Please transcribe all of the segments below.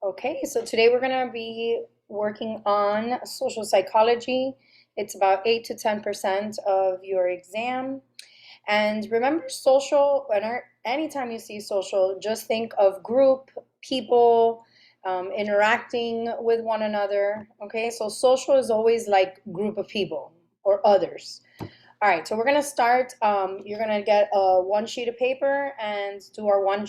Okay, so today we're going to be working on social psychology. It's about 8 to 10% of your exam. And remember, social, anytime you see social, just think of group, people, interacting with one another. Okay, so social is always like group of people or others. All right, so we're gonna start. You're gonna get one sheet of paper and do our one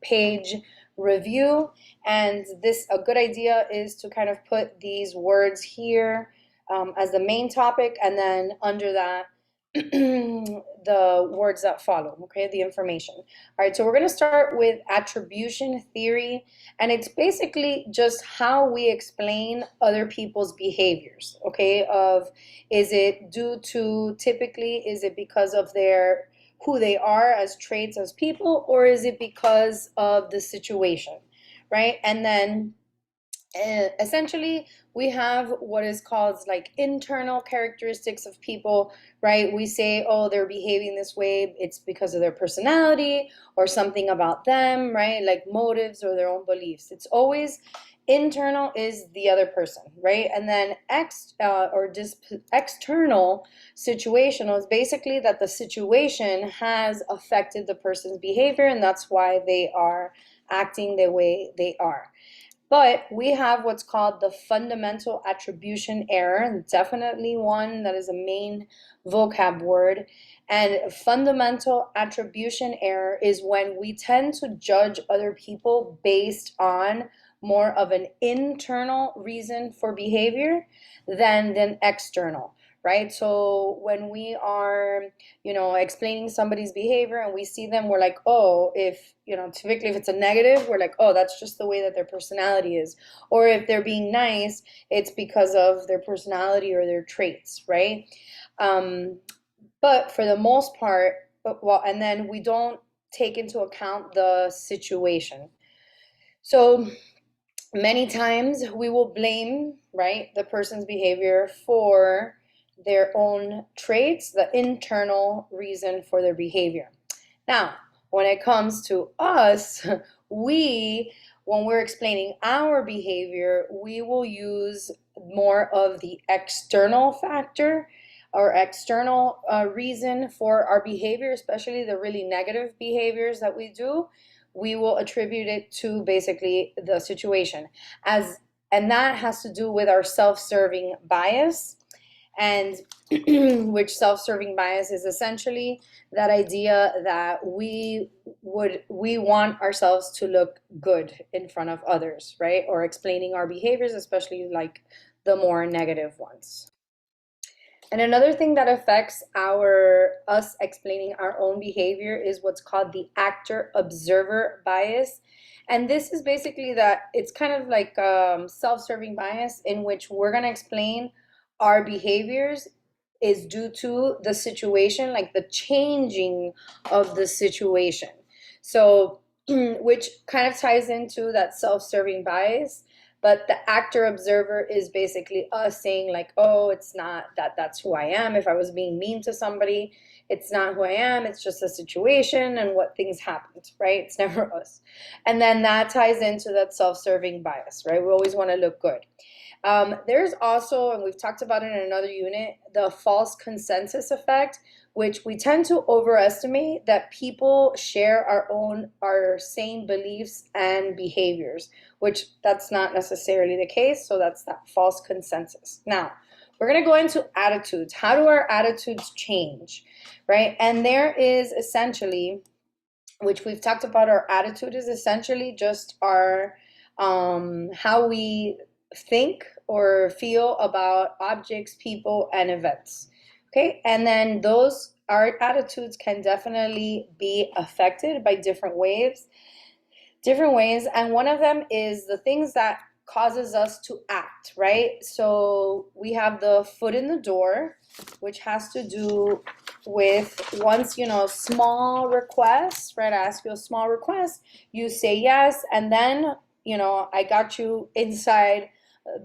page review. And this, a good idea is to kind of put these words here as the main topic, and then under that, the words that follow, okay, the information. All right, so we're going to start with attribution theory, and it's basically just how we explain other people's behaviors, okay, of is it due to typically, is it because of their who they are as traits as people, or is it because of the situation, right? And then essentially we have what is called like internal characteristics of people, right? We say, oh, they're behaving this way, it's because of their personality or something about them, right? Like motives or their own beliefs. It's always internal is the other person, right? And then external situational is basically that the situation has affected the person's behavior, and that's why they are acting the way they are. But we have what's called the fundamental attribution error, and definitely one that is a main vocab word. And fundamental attribution error is when we tend to judge other people based on more of an internal reason for behavior than external, right? So when we are, explaining somebody's behavior and we see them, we're like, oh, if, typically if it's a negative, we're like, oh, that's just the way that their personality is. Or if they're being nice, it's because of their personality or their traits, right? Um, but for the most part, well, and then we don't take into account the situation. So many times we will blame, right, the person's behavior for their own traits, the internal reason for their behavior. Now, when it comes to us, we, when we're explaining our behavior, we will use more of the external factor or external reason for our behavior, especially the really negative behaviors that we do. We will attribute it to basically the situation, as and that has to do with our self-serving bias. And which self-serving bias is essentially that idea that we want ourselves to look good in front of others, right? Or explaining our behaviors, especially like the more negative ones. And another thing that affects us explaining our own behavior is what's called the actor observer bias. And this is basically that it's kind of like self-serving bias in which we're going to explain our behaviors is due to the situation, like the changing of the situation. So, which kind of ties into that self-serving bias. But the actor observer is basically us saying like, oh, it's not that's who I am. If I was being mean to somebody, it's not who I am. It's just a situation and what things happened, right? It's never us. And then that ties into that self-serving bias, right? We always want to look good. There's also, and we've talked about it in another unit, the false consensus effect, which we tend to overestimate that people share our same beliefs and behaviors, which that's not necessarily the case. So that's that false consensus. Now, we're going to go into attitudes. How do our attitudes change, right? And there is essentially, which we've talked about, our attitude is essentially just our how we think or feel about objects, people, and events. Okay, and then our attitudes can definitely be affected by different ways, and one of them is the things that causes us to act, right? So we have the foot in the door, which has to do with once, small requests, right? I ask you a small request, you say yes, and then, I got you inside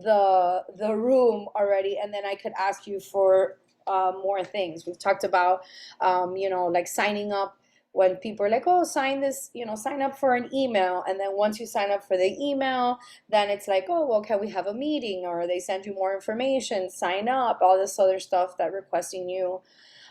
the room already, and then I could ask you for more things. We've talked about, like signing up when people are like, oh, sign this, sign up for an email. And then once you sign up for the email, then it's like, oh, well, can we have a meeting? Or they send you more information, sign up, all this other stuff that requesting you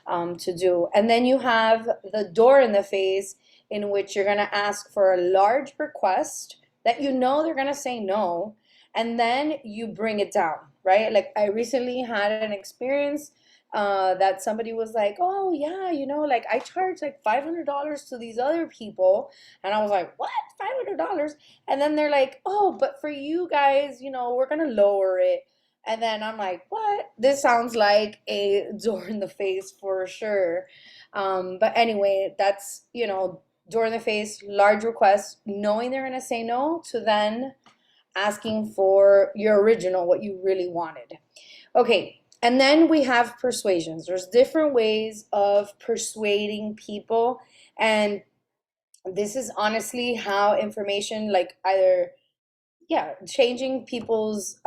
to do. And then you have the door in the face, in which you're going to ask for a large request that you know they're going to say no, and then you bring it down, right? Like I recently had an experience that somebody was like, oh, yeah, like I charge like $500 to these other people. And I was like, what? $500? And then they're like, oh, but for you guys, we're going to lower it. And then I'm like, what? This sounds like a door in the face for sure. But anyway, that's, door in the face, large request, knowing they're going to say no, to then asking for your original, what you really wanted. Okay, and then we have persuasions. There's different ways of persuading people, and this is honestly how information, like either, yeah, changing people's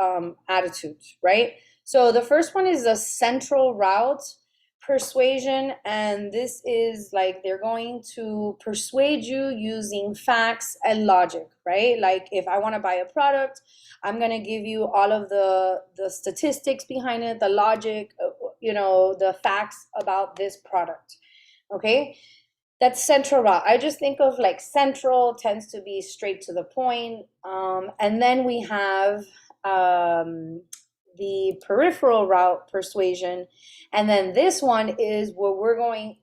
attitudes, right? So the first one is the central route persuasion, and this is like they're going to persuade you using facts and logic, right? Like if I want to buy a product, I'm going to give you all of the statistics behind it, the logic, the facts about this product. Okay? That's central route. I just think of like central tends to be straight to the point. And then we have the peripheral route persuasion. And then this one is where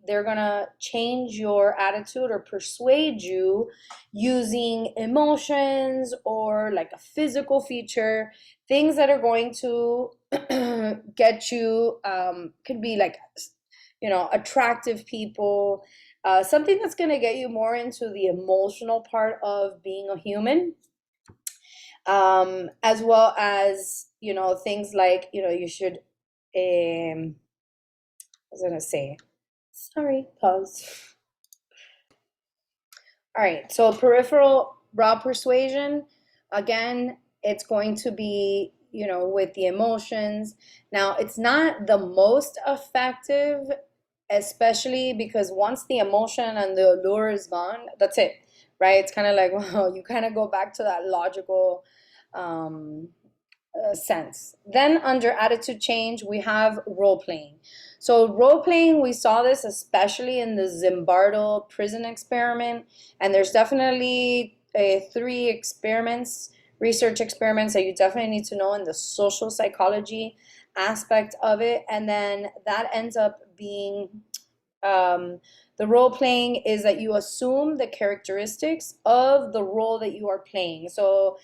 they're going to change your attitude or persuade you using emotions or like a physical feature, things that are going to get you, could be like, attractive people, something that's going to get you more into the emotional part of being a human, as well as, things like, you should, I was going to say, sorry, pause. All right, so peripheral route persuasion, again, it's going to be, with the emotions. Now, it's not the most effective, especially because once the emotion and the allure is gone, that's it, right? It's kind of like, well, you kind of go back to that logical sense. Then under attitude change, we have role playing. So role playing, we saw this especially in the Zimbardo prison experiment, and there's definitely three experiments, research experiments that you definitely need to know in the social psychology aspect of it, and then that ends up being the role playing is that you assume the characteristics of the role that you are playing. So,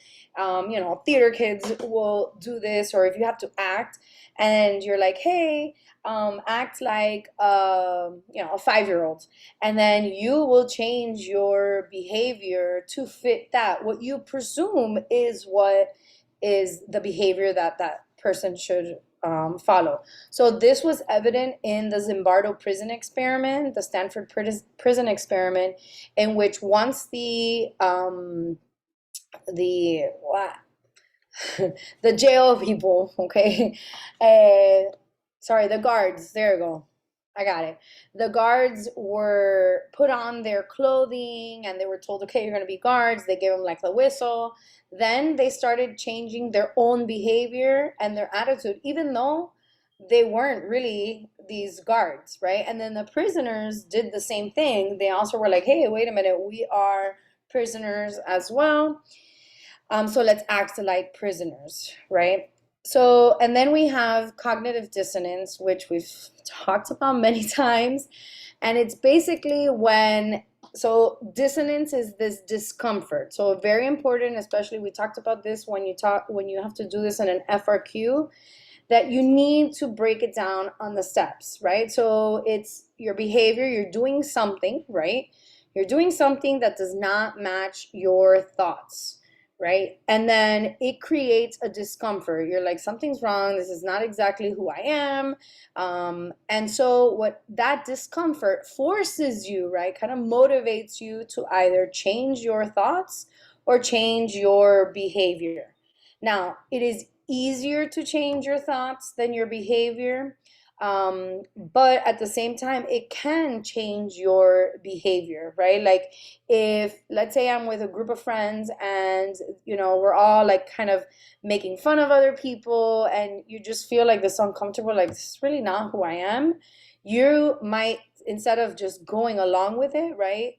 theater kids will do this, or if you have to act and you're like, hey, act like, a 5-year-old, and then you will change your behavior to fit that. What you presume is what is the behavior that that person should follow. So this was evident in the Zimbardo prison experiment, the Stanford prison experiment, in which once the the jail people, okay, sorry, the guards, there you go, I got it. The guards were put on their clothing and they were told, okay, you're going to be guards. They gave them like the whistle. Then they started changing their own behavior and their attitude, even though they weren't really these guards, right? And then the prisoners did the same thing. They also were like, hey, wait a minute, we are prisoners as well. So let's act like prisoners, right? So, and then we have cognitive dissonance, which we've talked about many times. And it's basically so dissonance is this discomfort. So very important, especially we talked about this when you have to do this in an FRQ, that you need to break it down on the steps, right? So it's your behavior, you're doing something, right? You're doing something that does not match your thoughts, right? And then it creates a discomfort. You're like, something's wrong. This is not exactly who I am. And so what that discomfort forces you, right, kind of motivates you to either change your thoughts or change your behavior. Now, it is easier to change your thoughts than your behavior. But at the same time, it can change your behavior, right? Like if, let's say I'm with a group of friends and, we're all like kind of making fun of other people and you just feel like this uncomfortable, like this is really not who I am, you might, instead of just going along with it, right?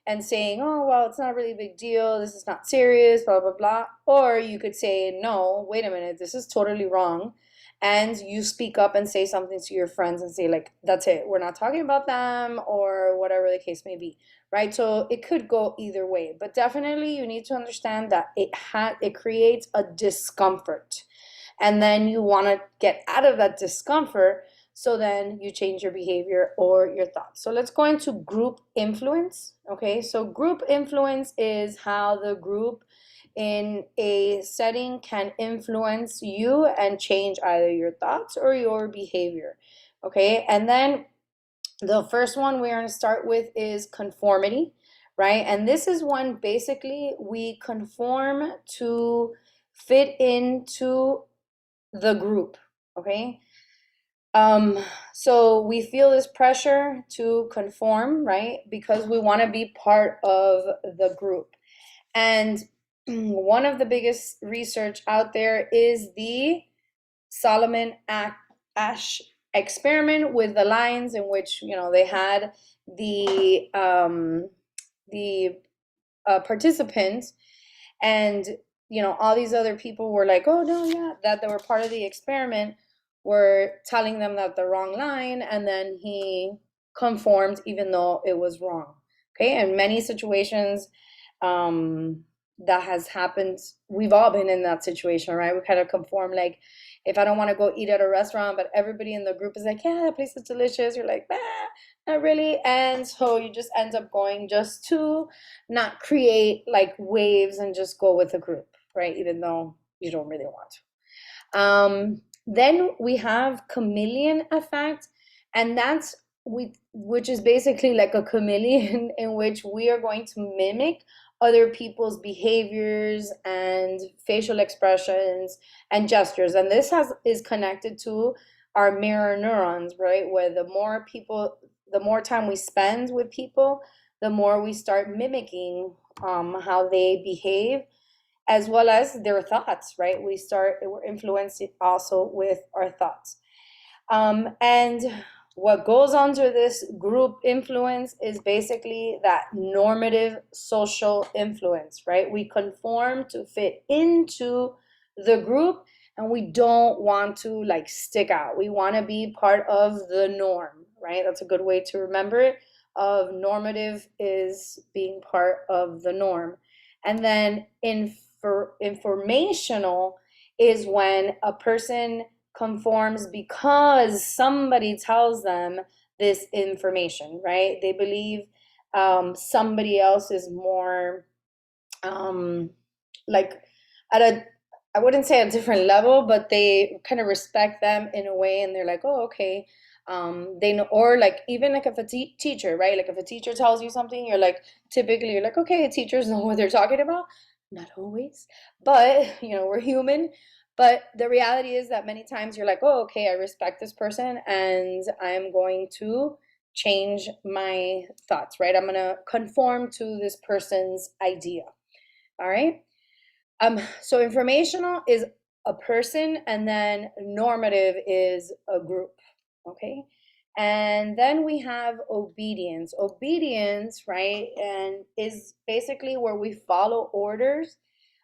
And saying, oh, well, it's not a really big deal. This is not serious, blah, blah, blah. Or you could say, no, wait a minute, this is totally wrong, and you speak up and say something to your friends and say like, that's it, we're not talking about them, or whatever the case may be, right? So it could go either way, but definitely you need to understand that it creates a discomfort, and then you want to get out of that discomfort, so then you change your behavior or your thoughts. So let's go into group influence. Okay, so group influence is how the group in a setting can influence you and change either your thoughts or your behavior. Okay, and then the first one we're going to start with is conformity, right? And this is when basically we conform to fit into the group. Okay, um, so we feel this pressure to conform, right? Because we want to be part of the group. And one of the biggest research out there is the Solomon Ash experiment with the lions, in which they had the participants, and all these other people were like, oh no, yeah, that they were part of the experiment, were telling them that the wrong line, and then he conformed even though it was wrong. Okay, in many situations, um that has happened. We've all been in that situation, right? We kind of conform. Like if I don't want to go eat at a restaurant, but everybody in the group is like, yeah, that place is delicious, you're like, not really. And so you just end up going just to not create like waves and just go with the group, right? Even though you don't really want to. Then we have chameleon effect, and which is basically like a chameleon in which we are going to mimic other people's behaviors and facial expressions and gestures. And this has is connected to our mirror neurons, right? Where the more time we spend with people, the more we start mimicking how they behave, as well as their thoughts, right? We're influenced also with our thoughts. And what goes under this group influence is basically that normative social influence, right? We conform to fit into the group, and we don't want to like stick out. We want to be part of the norm, right? That's a good way to remember it. Of normative is being part of the norm. And then informational is when a person conforms because somebody tells them this information, right? They believe somebody else is more like at a, I wouldn't say a different level, but they kind of respect them in a way, and they're like, oh, okay. They know, or like even like if a teacher, right? Like if a teacher tells you something, typically you're like, okay, teachers know what they're talking about. Not always, but we're human. But the reality is that many times you're like, oh, okay, I respect this person, and I'm going to change my thoughts, right? I'm going to conform to this person's idea. All right. So informational is a person, and then normative is a group. Okay. And then we have obedience. Obedience, right, and is basically where we follow orders,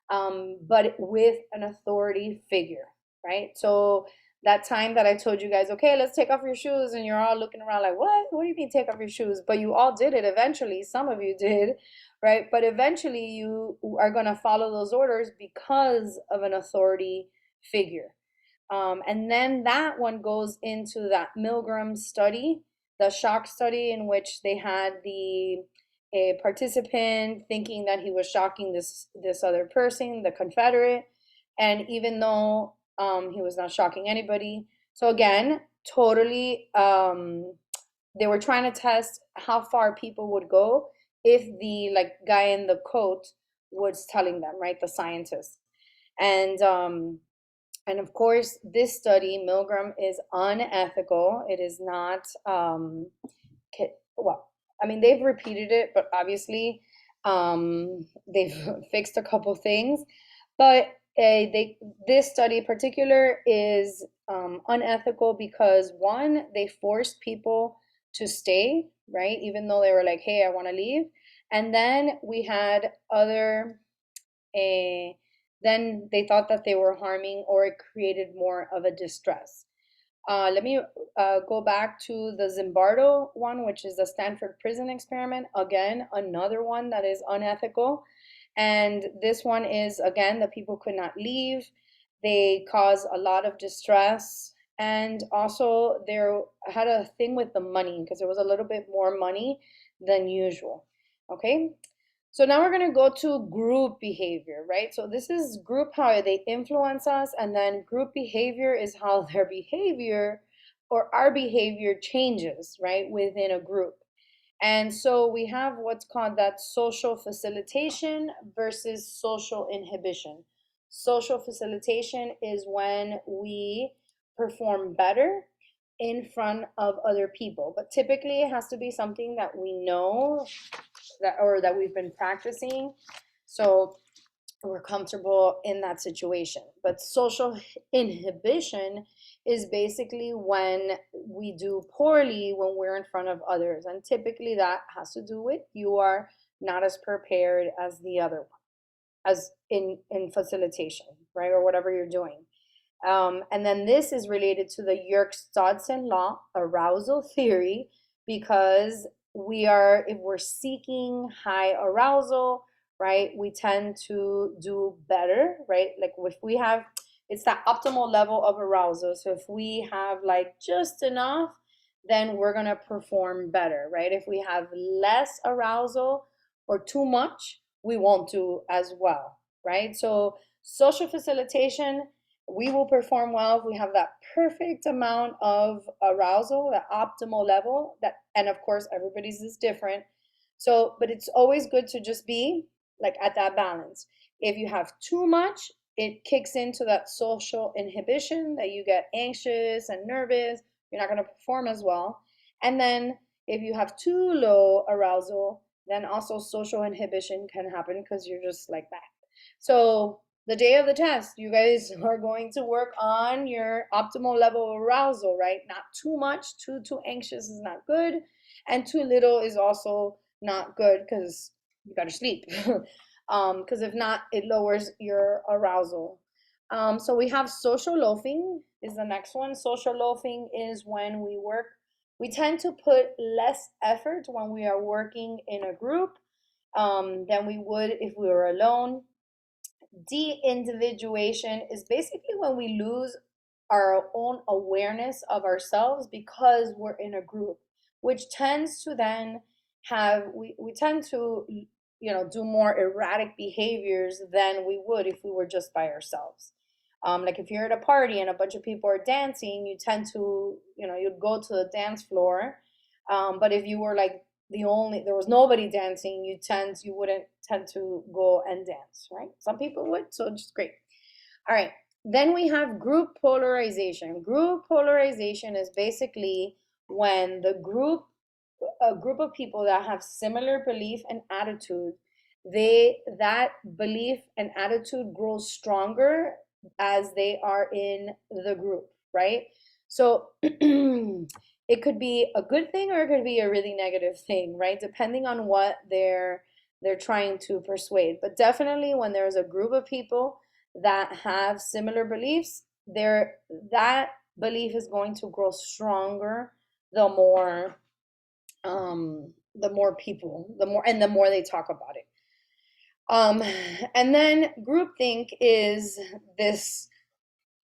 but with an authority figure, right? So that time that I told you guys, okay, let's take off your shoes, and you're all looking around like, what? What do you mean take off your shoes? But you all did it eventually. Some of you did, right? But eventually you are going to follow those orders because of an authority figure. And then that one goes into that Milgram study, the shock study, in which they had a participant thinking that he was shocking this other person, the Confederate, and even though he was not shocking anybody. So again, totally, they were trying to test how far people would go if the like guy in the coat was telling them, right, the scientist. And And of course, this study, Milgram, is unethical. It is not, well, I mean, they've repeated it, but obviously they've fixed a couple things. But this study in particular is unethical because one, they forced people to stay, right? Even though they were like, hey, I want to leave. And then we had other eh, then they thought that they were harming or it created more of a distress. Let me go back to the Zimbardo one, which is the Stanford prison experiment. Again, another one that is unethical. And this one is, again, the people could not leave. They caused a lot of distress. And also, there had a thing with the money because there was a little bit more money than usual. Okay, so now we're going to go to group behavior, right? So this is group, how they influence us, and then group behavior is how their behavior or our behavior changes, right, within a group. And so we have what's called that social facilitation versus social inhibition. Social facilitation is when we perform better in front of other people, but typically it has to be something that we know that or that we've been practicing, so we're comfortable in that situation. But social inhibition is basically when we do poorly when we're in front of others, and typically that has to do with you are not as prepared as the other one, as in facilitation, right, or whatever you're doing. And then this is related to the Yerkes-Dodson law, arousal theory, because if we're seeking high arousal, right, we tend to do better, right? Like if we have, it's that optimal level of arousal. So if we have like just enough, then we're going to perform better, right? If we have less arousal or too much, we won't do as well, right? So social facilitation, we will perform well if we have that perfect amount of arousal, that optimal level. That, and of course, everybody's is different. So, but it's always good to just be like at that balance. If you have too much, it kicks into that social inhibition that you get anxious and nervous. You're not going to perform as well. And then if you have too low arousal, then also social inhibition can happen because you're just like that. So the day of the test, you guys are going to work on your optimal level of arousal, right? Not too much, too anxious is not good, and too little is also not good because you got to sleep. Because if not, it lowers your arousal. So we have social loafing is the next one. Social loafing is when we tend to put less effort when we are working in a group than we would if we were alone. De-individuation is basically when we lose our own awareness of ourselves because we're in a group, which tends to then we tend to do more erratic behaviors than we would if we were just by ourselves. Like if you're at a party and a bunch of people are dancing, you tend to you'd go to the dance floor. But if you were like there was nobody dancing, you wouldn't tend to go and dance, right? Some people would, so just great. All right, then we have group polarization. Group polarization is basically when a group of people that have similar belief and attitude, that belief and attitude grows stronger as they are in the group, right? So it could be a good thing or it could be a really negative thing, right? Depending on what they're trying to persuade. But definitely when there's a group of people that have similar beliefs, that belief is going to grow stronger the more people, the more they talk about it. And then groupthink is this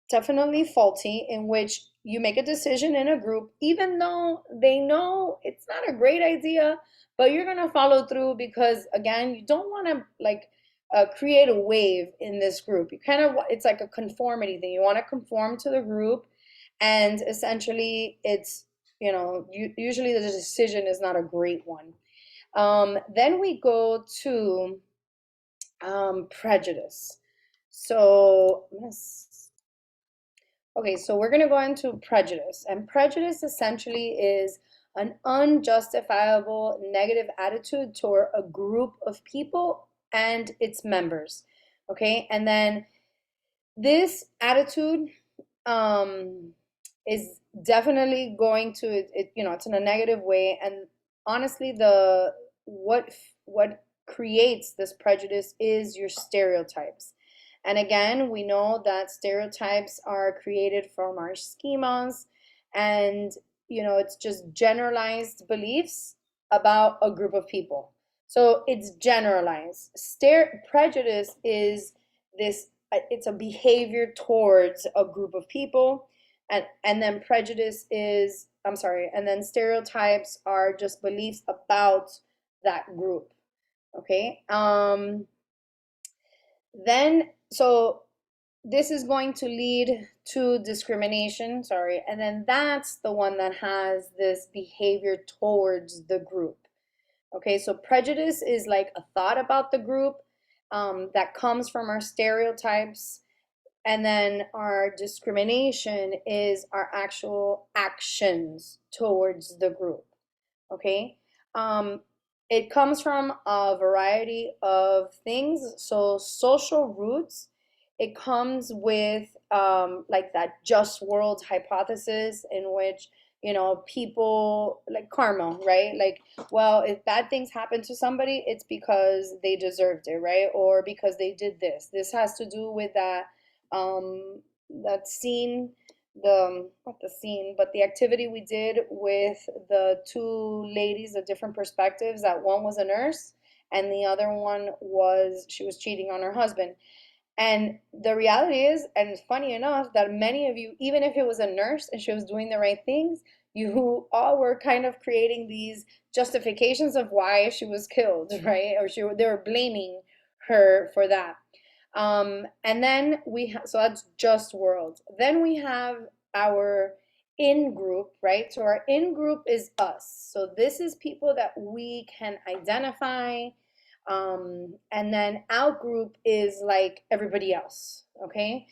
definitely faulty in which you make a decision in a group, even though they know it's not a great idea, but you're gonna follow through because again, you don't want to like create a wave in this group. You kind of it's like a conformity thing. You want to conform to the group, and essentially, it's usually the decision is not a great one. Then we go to prejudice. So Okay, so we're going to go into prejudice. And prejudice essentially is an unjustifiable negative attitude toward a group of people and its members. Okay, and then this attitude um, is definitely going to it's in a negative way. And honestly, the what creates this prejudice is your stereotypes. And again, we know that stereotypes are created from our schemas, and it's just generalized beliefs about a group of people. So it's generalized. Prejudice is this it's a behavior towards a group of people, and then prejudice is, I'm sorry, and then stereotypes are just beliefs about that group. Okay. Then so this is going to lead to discrimination, sorry, and then that's the one that has this behavior towards the group. Okay, so prejudice is like a thought about the group, that comes from our stereotypes, and then our discrimination is our actual actions towards the group. Okay. Um, it comes from a variety of things. So social roots, it comes with like that just world hypothesis, in which people like karma, right? Like, well, if bad things happen to somebody, it's because they deserved it, right? Or because they did this. This has to do with um, that scene, the not the scene, but the activity we did with the two ladies of different perspectives. That one was a nurse, and the other one was she was cheating on her husband. And the reality is, and it's funny enough, that many of you, even if it was a nurse and she was doing the right things, you all were kind of creating these justifications of why she was killed, right? Or they were blaming her for that. And then so that's just world. Then we have our in group, right? So our in group is us. So this is people that we can identify. And then out group is like everybody else, okay?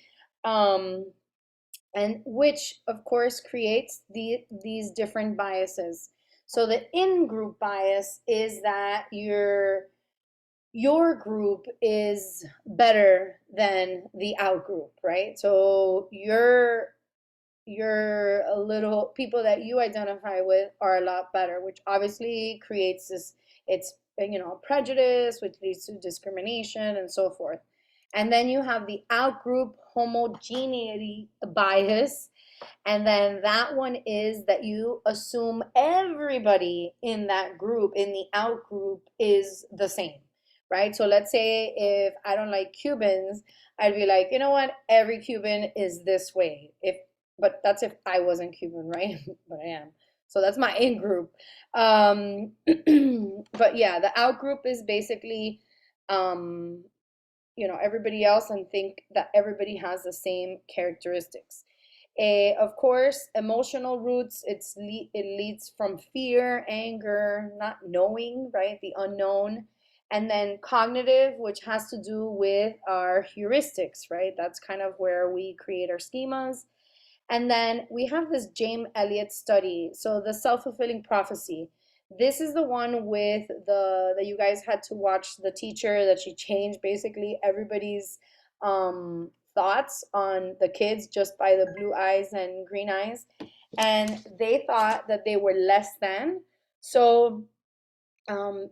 Um, and which of course creates these different biases. So the in group bias is that your group is better than the out group, right? So you're a little people that you identify with are a lot better, which obviously creates this, it's prejudice, which leads to discrimination and so forth. And then you have the out group homogeneity bias, and then that one is that you assume everybody in that group, in the out group, is the same, right? So let's say if I don't like Cubans, I'd be like, you know what? Every Cuban is this way. But that's if I wasn't Cuban, right? But I am. So that's my in group. But yeah, the out group is basically, um, everybody else, and think that everybody has the same characteristics. Of course, emotional roots, it leads from fear, anger, not knowing, right? The unknown. And then cognitive, which has to do with our heuristics, right? That's kind of where we create our schemas. And then we have this James Elliott study. So the self-fulfilling prophecy. This is the one with the that you guys had to watch, the teacher that she changed basically everybody's thoughts on the kids just by the blue eyes and green eyes. And they thought that they were less than. So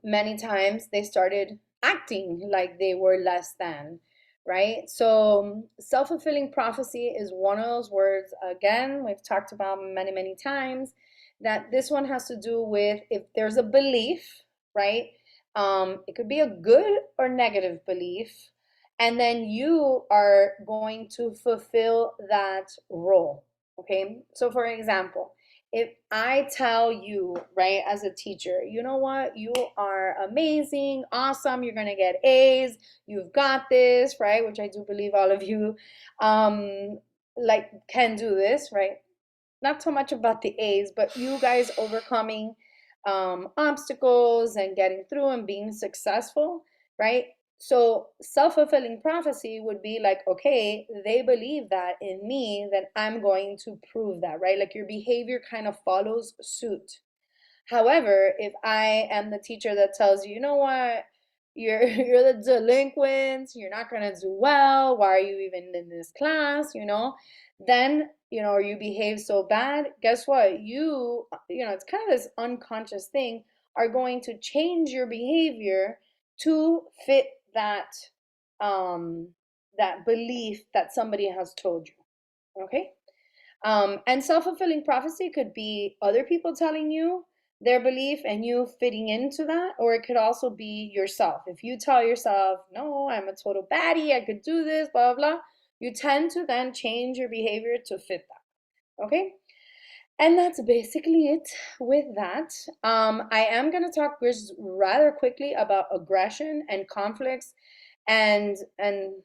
many times they started acting like they were less than, right? So self-fulfilling prophecy is one of those words, again, we've talked about many, many times, that this one has to do with if there's a belief, right? It could be a good or negative belief, and then you are going to fulfill that role. Okay, so for example, if I tell you, right, as a teacher, you know what, you are amazing, awesome, you're gonna get A's, you've got this, right, which I do believe all of you like can do this, right? Not so much about the A's, but you guys overcoming obstacles and getting through and being successful, right? So self-fulfilling prophecy would be like, okay, they believe that in me, then I'm going to prove that, right? Like your behavior kind of follows suit. However, if I am the teacher that tells you, you know what, you're the delinquent, you're not gonna do well, why are you even in this class, then, or you behave so bad, guess what? It's kind of this unconscious thing, are going to change your behavior to fit um that belief that somebody has told you. Okay? And self-fulfilling prophecy could be other people telling you their belief and you fitting into that, or it could also be yourself. If you tell yourself, no, I'm a total baddie, I could do this, blah, blah, blah, you tend to then change your behavior to fit that. Okay? And that's basically it with that. I am going to talk just rather quickly about aggression and conflicts, and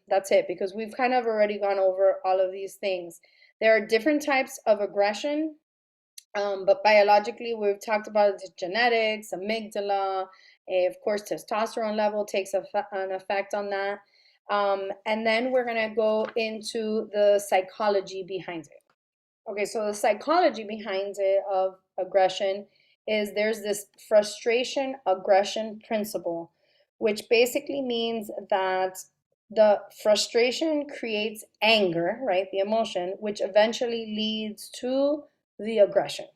that's it, because we've kind of already gone over all of these things. There are different types of aggression, but biologically, we've talked about the genetics, amygdala, of course, testosterone level takes an effect on that. And then we're going to go into the psychology behind it. Okay, so the psychology behind it of aggression is there's this frustration aggression principle, which basically means that the frustration creates anger, right? The emotion, which eventually leads to the aggression.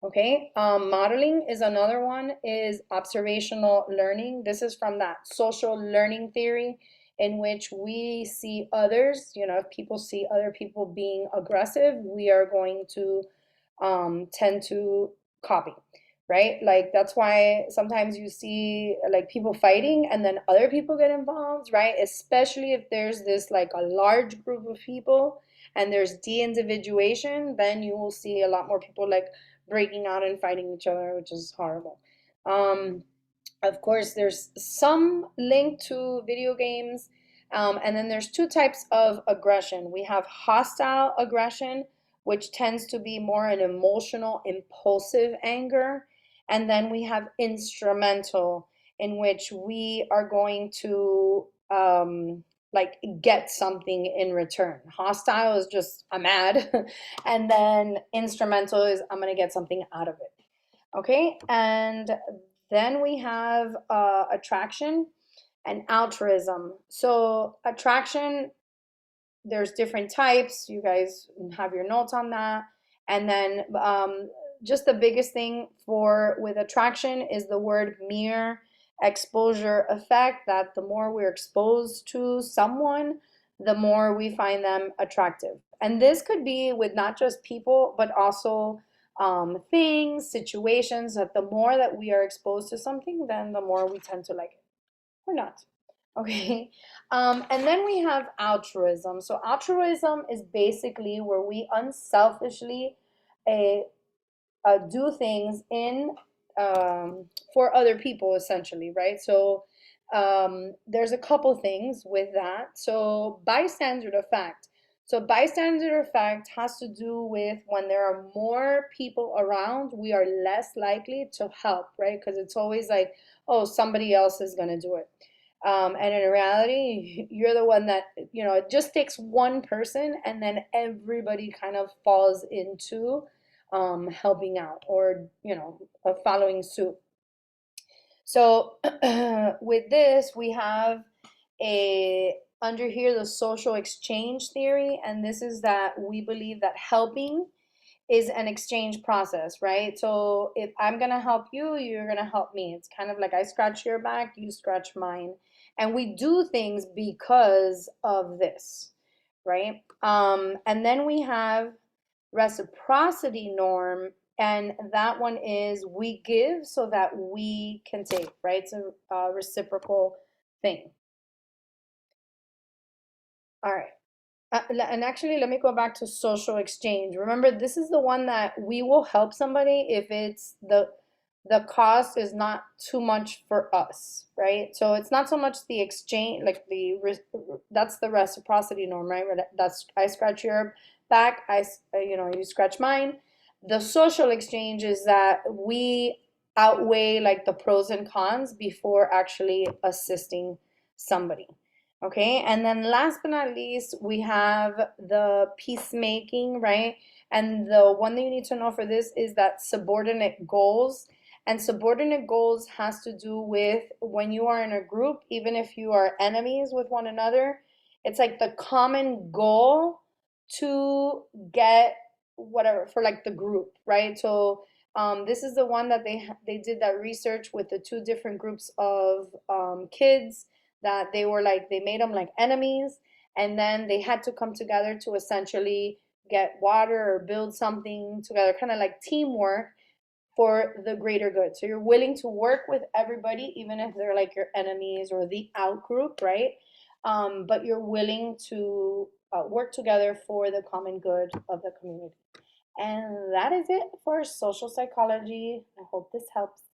Okay, modeling is another one, is observational learning. This is from that social learning theory in which we see others, if people see other people being aggressive, we are going to tend to copy, right? Like that's why sometimes you see like people fighting and then other people get involved, right? Especially if there's this like a large group of people and there's de-individuation, then you will see a lot more people like breaking out and fighting each other, which is horrible. Um, of course, there's some link to video games. And then there's two types of aggression. We have hostile aggression, which tends to be more an emotional, impulsive anger. And then we have instrumental, in which we are going to like get something in return. Hostile is just, I'm mad. And then instrumental is, I'm going to get something out of it. Okay, and then we have attraction and altruism. So attraction, there's different types. You guys have your notes on that. And then just the biggest thing for with attraction is the word mere exposure effect, that the more we're exposed to someone, the more we find them attractive. And this could be with not just people, but also things, situations, that the more that we are exposed to something, then the more we tend to like it or not. Okay. And then we have altruism. So altruism is basically where we unselfishly uh, do things in for other people, essentially, right? So there's a couple things with that. So bystander effect. So bystander effect has to do with when there are more people around, we are less likely to help, right? Because it's always like, oh, somebody else is going to do it. And in reality, you're the one that, it just takes one person and then everybody kind of falls into helping out, or, following suit. So with this, we have a under here the social exchange theory, and this is that we believe that helping is an exchange process, right? So if I'm gonna help you, you're gonna help me. It's kind of like I scratch your back, you scratch mine. And we do things because of this, right? And then we have reciprocity norm, and that one is we give so that we can take, right? It's a reciprocal thing. All right. And actually, let me go back to social exchange. Remember, this is the one that we will help somebody if it's the cost is not too much for us, right? So it's not so much the exchange, like that's the reciprocity norm, right? That's I scratch your back, you scratch mine. The social exchange is that we outweigh like the pros and cons before actually assisting somebody. Okay, and then last but not least, we have the peacemaking, right? And the one that you need to know for this is that subordinate goals. And subordinate goals has to do with when you are in a group, even if you are enemies with one another, it's like the common goal to get whatever for like the group, right? So this is the one that they did that research with the two different groups of kids that they were like they made them like enemies, and then they had to come together to essentially get water or build something together, kind of like teamwork for the greater good. So you're willing to work with everybody, even if they're like your enemies or the out group, right? But you're willing to work together for the common good of the community. And that is it for social psychology. I hope this helps.